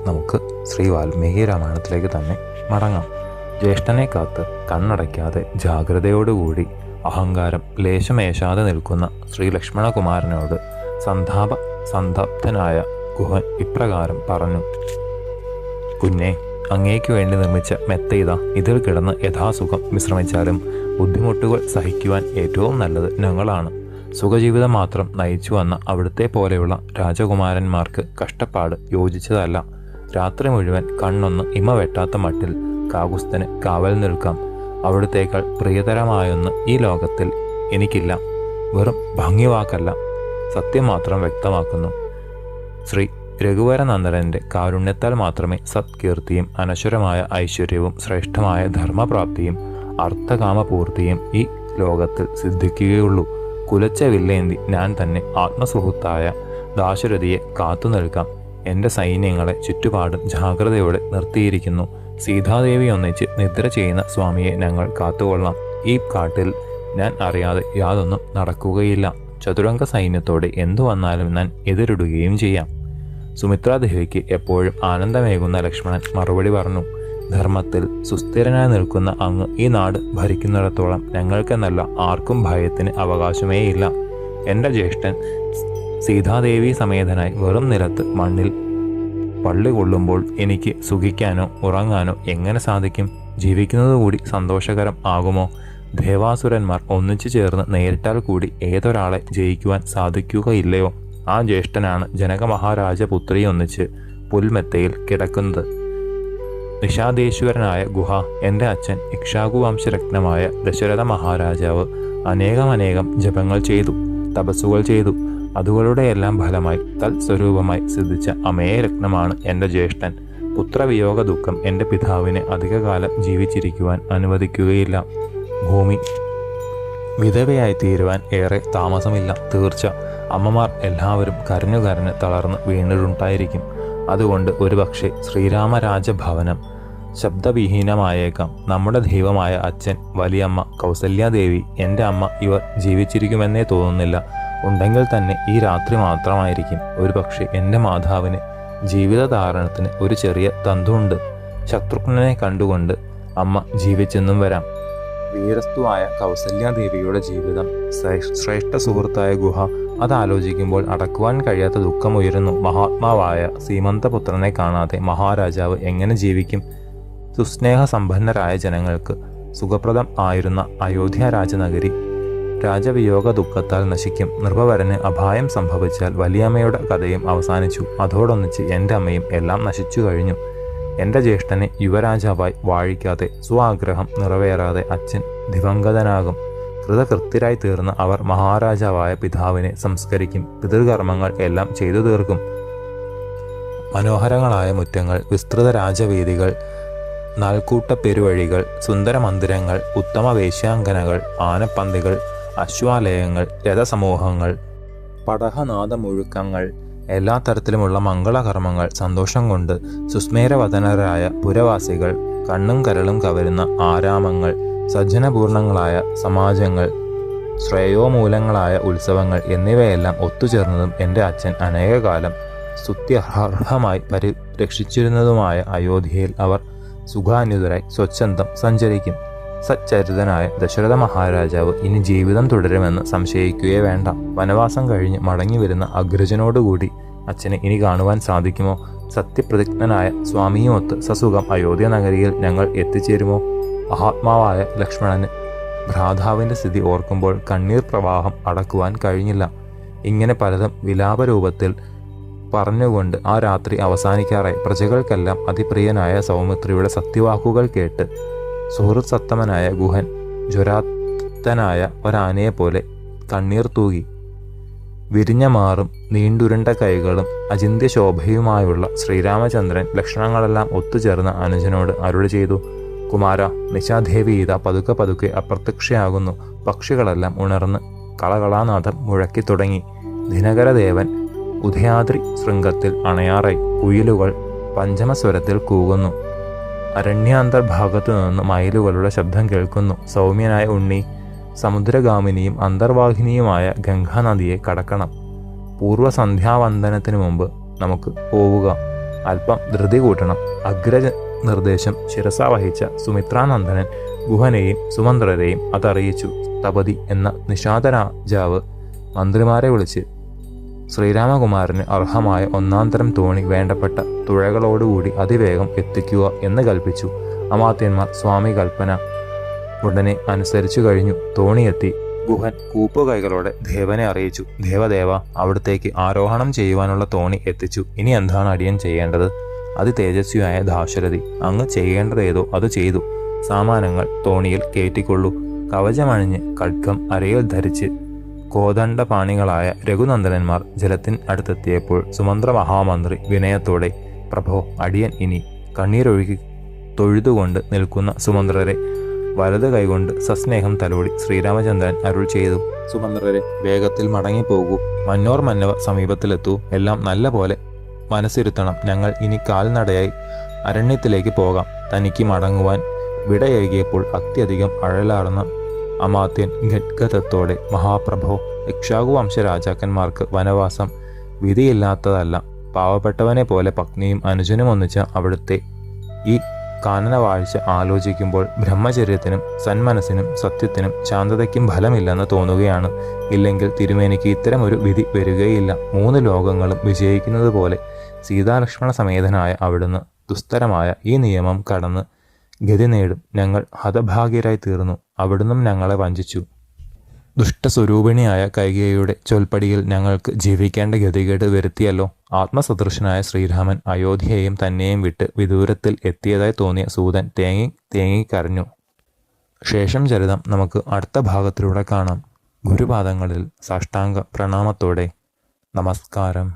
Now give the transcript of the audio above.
നമുക്ക് ശ്രീ വാൽമീകി രാമായണത്തിലേക്ക് തന്നെ മടങ്ങാം. ജ്യേഷ്ഠനെ കാത്ത് കണ്ണടയ്ക്കാതെ ജാഗ്രതയോടുകൂടി അഹങ്കാരം ലേശമേശാതെ നിൽക്കുന്ന ശ്രീ ലക്ഷ്മണകുമാരനോട് സന്തപ്തനായ ഗുഹൻ ഇപ്രകാരം പറഞ്ഞു: കുഞ്ഞെ, അങ്ങേക്ക് വേണ്ടി നിർമ്മിച്ച മെത്തയിത ഇതിൽ കിടന്ന് യഥാസുഖം വിശ്രമിച്ചാലും ബുദ്ധിമുട്ടുകൾ സഹിക്കുവാൻ ഏറ്റവും നല്ലത് ഞങ്ങളാണ്. സുഖജീവിതം മാത്രം നയിച്ചു വന്ന അവിടുത്തെ പോലെയുള്ള രാജകുമാരന്മാർക്ക് കഷ്ടപ്പാട് യോജിച്ചതല്ല. രാത്രി മുഴുവൻ കണ്ണൊന്ന് ഇമ വെട്ടാത്ത മട്ടിൽ കാകുസ്ഥന് കാവൽ നിൽക്കാം. അവിടുത്തേക്കാൾ പ്രിയതരമായൊന്ന് ഈ ലോകത്തിൽ എനിക്കില്ല. വെറും ഭംഗിവാക്കല്ല, സത്യം മാത്രം വ്യക്തമാക്കുന്നു. ശ്രീ രഘുവരനന്ദനന്റെ കാരുണ്യത്താൽ മാത്രമേ സത്കീർത്തിയും അനശ്വരമായ ഐശ്വര്യവും ശ്രേഷ്ഠമായ ധർമ്മപ്രാപ്തിയും അർത്ഥകാമപൂർത്തിയും ഈ ലോകത്തിൽ സിദ്ധിക്കുകയുള്ളൂ. കുലച്ച വില്ലേന്തി ഞാൻ തന്നെ ആത്മസുഹൃത്തായ ദാശരഥിയെ കാത്തു നിൽക്കാം. എൻ്റെ സൈന്യങ്ങളെ ചുറ്റുപാടും ജാഗ്രതയോടെ നിർത്തിയിരിക്കുന്നു. സീതാദേവി ഒന്നിച്ച് നിദ്ര ചെയ്യുന്ന സ്വാമിയെ ഞങ്ങൾ കാത്തുകൊള്ളാം. ഈ കാട്ടിൽ ഞാൻ അറിയാതെ യാതൊന്നും നടക്കുകയില്ല. ചതുരംഗ സൈന്യത്തോടെ എന്തു വന്നാലും ഞാൻ എതിരിടുകയും ചെയ്യാം. സുമിത്രാദേവിക്ക് എപ്പോഴും ആനന്ദമേകുന്ന ലക്ഷ്മണൻ മറുപടി പറഞ്ഞു: ധർമ്മത്തിൽ സുസ്ഥിരനായി നിൽക്കുന്ന അങ്ങ് ഈ നാട് ഭരിക്കുന്നിടത്തോളം ഞങ്ങൾക്കെന്നല്ല ആർക്കും ഭയത്തിന് അവകാശമേയില്ല. എൻ്റെ ജ്യേഷ്ഠൻ സീതാദേവി സമേതനായി വെറും നിലത്ത് മണ്ണിൽ പള്ളി കൊള്ളുമ്പോൾ എനിക്ക് സുഖിക്കാനോ ഉറങ്ങാനോ എങ്ങനെ സാധിക്കും? ജീവിക്കുന്നതുകൂടി സന്തോഷകരം ആകുമോ? ദേവാസുരന്മാർ ഒന്നിച്ചു ചേർന്ന് നേരിട്ടാൽ കൂടി ഏതൊരാളെ ജയിക്കുവാൻ സാധിക്കുകയില്ലയോ? ആ ജ്യേഷ്ഠനാണ് ജനക മഹാരാജപുത്രി ഒന്നിച്ച് പുൽമെത്തയിൽ കിടക്കുന്നത്. നിഷാദേശ്വരനായ ഗുഹ, എൻ്റെ അച്ഛൻ ഇക്ഷ്വാകു വംശരത്നമായ ദശരഥ മഹാരാജാവ് അനേകം ജപങ്ങൾ ചെയ്തു, തപസ്സുകൾ ചെയ്തു. അതുകളുടെയെല്ലാം ഫലമായി തത്സ്വരൂപമായി സിദ്ധിച്ച അമേയരത്നമാണ് എൻ്റെ ജ്യേഷ്ഠൻ. പുത്രവിയോഗ ദുഃഖം എൻ്റെ പിതാവിനെ അധികകാലം ജീവിച്ചിരിക്കുവാൻ അനുവദിക്കുകയില്ല. ഭൂമി വിധവയായി തീരുവാൻ ഏറെ താമസമില്ല, തീർച്ച. അമ്മമാർ എല്ലാവരും കരഞ്ഞു തളർന്ന് വീണിട്ടുണ്ടായിരിക്കും. അതുകൊണ്ട് ഒരുപക്ഷെ ശ്രീരാമരാജഭവനം ശബ്ദവിഹീനമായേക്കാം. നമ്മുടെ ദൈവമായ അച്ഛൻ, വലിയമ്മ കൗസല്യാദേവി, എൻ്റെ അമ്മ ഇവർ ജീവിച്ചിരിക്കുമെന്നേ തോന്നുന്നില്ല. ഉണ്ടെങ്കിൽ തന്നെ ഈ രാത്രി മാത്രമായിരിക്കും. ഒരുപക്ഷെ എൻ്റെ മാതാവിന് ജീവിതധാരണത്തിന് ഒരു ചെറിയ തന്തുണ്ട്. ശത്രുഘ്നനെ കണ്ടുകൊണ്ട് അമ്മ ജീവിച്ചെന്നും വരാം. വീരസ്തുവായ കൗസല്യാദേവിയുടെ ജീവിതം, ശ്രേഷ്ഠ സുഹൃത്തായ ഗുഹ, അതാലോചിക്കുമ്പോൾ അടക്കുവാൻ കഴിയാത്ത ദുഃഖമുയരുന്നു. മഹാത്മാവായ സീമന്തപുത്രനെ കാണാതെ മഹാരാജാവ് എങ്ങനെ ജീവിക്കും? സുസ്നേഹസമ്പന്നരായ ജനങ്ങൾക്ക് സുഖപ്രദം ആയിരുന്ന അയോധ്യ രാജനഗരി രാജവിയോഗ ദുഃഖത്താൽ നശിക്കും. നൃപവരന് അപായം സംഭവിച്ചാൽ വലിയമ്മയുടെ കഥയും അവസാനിച്ചു. അതോടൊന്നിച്ച് എൻ്റെ അമ്മയും എല്ലാം നശിച്ചു കഴിഞ്ഞു. എൻ്റെ ജ്യേഷ്ഠനെ യുവരാജാവായി വാഴിക്കാതെ, സ്വാഗ്രഹം നിറവേറാതെ അച്ഛൻ ദിവംഗതനാകും. കൃതകൃത്യരായി തീർന്ന അവർ മഹാരാജാവായ പിതാവിനെ സംസ്കരിക്കും. പിതൃകർമ്മങ്ങൾ എല്ലാം ചെയ്തു തീർക്കും. മനോഹരങ്ങളായ മുറ്റങ്ങൾ, വിസ്തൃത രാജവീതികൾ, നാൽക്കൂട്ട പെരുവഴികൾ, സുന്ദര മന്ദിരങ്ങൾ, ഉത്തമ വേശ്യാങ്കനകൾ, ആനപ്പന്തികൾ, അശ്വാലയങ്ങൾ, രഥസമൂഹങ്ങൾ, പടഹനാദമുഴുക്കങ്ങൾ, എല്ലാ തരത്തിലുമുള്ള മംഗളകർമ്മങ്ങൾ, സന്തോഷം കൊണ്ട് സുസ്മേരവദനരായ പുരവാസികൾ, കണ്ണും കരളും കവരുന്ന ആരാമങ്ങൾ, സജ്ജനപൂർണങ്ങളായ സമാജങ്ങൾ, ശ്രേയോമൂലങ്ങളായ ഉത്സവങ്ങൾ എന്നിവയെല്ലാം ഒത്തുചേർന്നതും എൻ്റെ അച്ഛൻ അനേകകാലം സ്തുത്യർഹമായി പരിരക്ഷിച്ചിരുന്നതുമായ അയോധ്യയിൽ അവർ സുഖാന്വിതരായി സ്വച്ഛന്തം സഞ്ചരിക്കും. സച്ചരിതനായ ദശരഥ മഹാരാജാവ് ഇനി ജീവിതം തുടരുമെന്ന് സംശയിക്കുകയേ വേണ്ട. വനവാസം കഴിഞ്ഞ് മടങ്ങി വരുന്ന അഗ്രജനോടുകൂടി അച്ഛനെ ഇനി കാണുവാൻ സാധിക്കുമോ? സത്യപ്രതിജ്ഞനായ സ്വാമിയുമൊത്ത് സസുഖം അയോധ്യ നഗരിയിൽ ഞങ്ങൾ എത്തിച്ചേരുമോ? മഹാത്മാവായ ലക്ഷ്മണന് ഭ്രാതാവിൻ്റെ സ്ഥിതി ഓർക്കുമ്പോൾ കണ്ണീർ പ്രവാഹം അടക്കുവാൻ കഴിഞ്ഞില്ല. ഇങ്ങനെ പലതും വിലാപരൂപത്തിൽ പറഞ്ഞുകൊണ്ട് ആ രാത്രി അവസാനിക്കാറായി. പ്രജകൾക്കെല്ലാം അതിപ്രിയനായ സൗമിത്രിയുടെ സത്യവാക്കുകൾ കേട്ട് സുഹൃത് സത്തമനായ ഗുഹൻ ജ്വരാത്തനായ ഒരാനയെപ്പോലെ കണ്ണീർ തൂകി. വിരിഞ്ഞ മാറും നീണ്ടുരുണ്ട കൈകളും അചിന്ത്യശോഭയുമായുള്ള ശ്രീരാമചന്ദ്രൻ ലക്ഷണങ്ങളെല്ലാം ഒത്തുചേർന്ന അനുജനോട് അരുളി ചെയ്തു: കുമാര, നിശാദേവി ഇതാ പതുക്കെ അപ്രത്യക്ഷയാകുന്നു. പക്ഷികളെല്ലാം ഉണർന്ന് കളകളാനാഥം മുഴക്കി തുടങ്ങി. ദിനകരദേവൻ ഉദയാദ്രി ശൃംഗത്തിൽ അണയാറായി. കുയിലുകൾ പഞ്ചമസ്വരത്തിൽ കൂകുന്നു. അരണ്യാന്തർഭാഗത്തു നിന്ന് മയിലുകളുടെ ശബ്ദം കേൾക്കുന്നു. സൗമ്യനായ ഉണ്ണി സമുദ്രഗാമിനിയും അന്തർവാഹിനിയുമായ ഗംഗാനദിയെ കടക്കണം. പൂർവ്വസന്ധ്യാവന്ദനത്തിനു മുമ്പ് നമുക്ക് പോവുക. അല്പം ധൃതി കൂട്ടണം. അഗ്രജ നിർദ്ദേശം ശിരസ വഹിച്ച സുമിത്രാനന്ദനൻ ഗുഹനെയും സുമന്ത്രരെയും അതറിയിച്ചു. സ്ഥപതി എന്ന നിഷാദരാജാവ് മന്ത്രിമാരെ വിളിച്ച് ശ്രീരാമകുമാരന് അർഹമായ ഒന്നാന്തരം തോണി വേണ്ടപ്പെട്ട തുഴകളോടുകൂടി അതിവേഗം എത്തിക്കുക എന്ന് കൽപ്പിച്ചു. അമാത്യന്മാർ സ്വാമി കൽപ്പന ഉടനെ അനുസരിച്ചു കഴിഞ്ഞു. തോണിയെത്തി. ഗുഹൻ കൂപ്പുകൈകളോടെ ദേവനെ അറിയിച്ചു. ദേവദേവ, അവിടത്തേക്ക് ആരോഹണം ചെയ്യുവാനുള്ള തോണി എത്തിച്ചു. ഇനി എന്താണ് അടിയൻ ചെയ്യേണ്ടത്? അതിതേജസ്വിയായ ദാശരഥി, അങ്ങ് ചെയ്യേണ്ടതേതോ അത് ചെയ്തു. സാമാനങ്ങൾ തോണിയിൽ കയറ്റിക്കൊള്ളൂ. കവചമണിഞ്ഞ് ഖഡ്ഗം അരയിൽ ധരിച്ച് കോദണ്ഡപാണികളായ രഘുനന്ദനന്മാർ ജലത്തിന് അടുത്തെത്തിയപ്പോൾ സുമന്ത്ര മഹാമന്ത്രി വിനയത്തോടെ, പ്രഭോ, അടിയൻ ഇനി കണ്ണീരൊഴുകി തൊഴുതുകൊണ്ട് നിൽക്കുന്ന സുമന്ത്രരെ വലത് കൈകൊണ്ട് സസ്നേഹം തലോടി ശ്രീരാമചന്ദ്രൻ അരുൾ ചെയ്തു. സുമന്ത്രരെ, വേഗത്തിൽ മടങ്ങിപ്പോകൂ. മന്നോർ മന്നവ സമീപത്തിലെത്തൂ. എല്ലാം നല്ല പോലെ മനസ്സിരുത്തണം. ഞങ്ങൾ ഇനി കാൽനടയായി അരണ്യത്തിലേക്ക് പോകാം. തനിക്ക് മടങ്ങുവാൻ വിടയേകിയപ്പോൾ അത്യധികം അഴലാർന്ന അമാത്യൻ ഗദ്ഗതത്തോടെ, മഹാപ്രഭോ, ഇക്ഷ്വാകു വംശരാജാക്കന്മാർക്ക് വനവാസം വിധിയില്ലാത്തതല്ല. പാവപ്പെട്ടവനെ പോലെ പത്നിയും അനുജനും ഒന്നിച്ച അവിടുത്തെ ഈ കാനനവാഴ്ച ആലോചിക്കുമ്പോൾ ബ്രഹ്മചര്യത്തിനും സന്മനസ്സിനും സത്യത്തിനും ശാന്തതയ്ക്കും ഫലമില്ലെന്ന് തോന്നുകയാണ്. ഇല്ലെങ്കിൽ തിരുമേനിക്ക് ഇത്തരമൊരു വിധി വരികയില്ല. 3 ലോകങ്ങളും വിജയിക്കുന്നത് പോലെ സീതാലക്ഷ്മണ സമേതനായ അവിടുന്ന് ദുസ്തരമായ ഈ നിയമം കടന്ന് ഗതി നേടും. ഞങ്ങൾ ഹതഭാഗ്യരായി തീർന്നു. അവിടുന്നും ഞങ്ങളെ വഞ്ചിച്ചു. ദുഷ്ടസ്വരൂപിണിയായ കൈകേയിയുടെ ചൊൽപ്പടിയിൽ ഞങ്ങൾക്ക് ജീവിക്കേണ്ട ഗതികേട് വരുത്തിയല്ലോ. ആത്മസദൃശനായ ശ്രീരാമൻ അയോധ്യയെയും തന്നെയും വിട്ട് വിദൂരത്തിൽ എത്തിയതായി തോന്നിയ സൂതൻ തേങ്ങി തേങ്ങി കരഞ്ഞു. ശേഷം ചരിതം നമുക്ക് അടുത്ത ഭാഗത്തിലൂടെ കാണാം. ഗുരുപാദങ്ങളിൽ സാഷ്ടാംഗ പ്രണാമത്തോടെ നമസ്കാരം.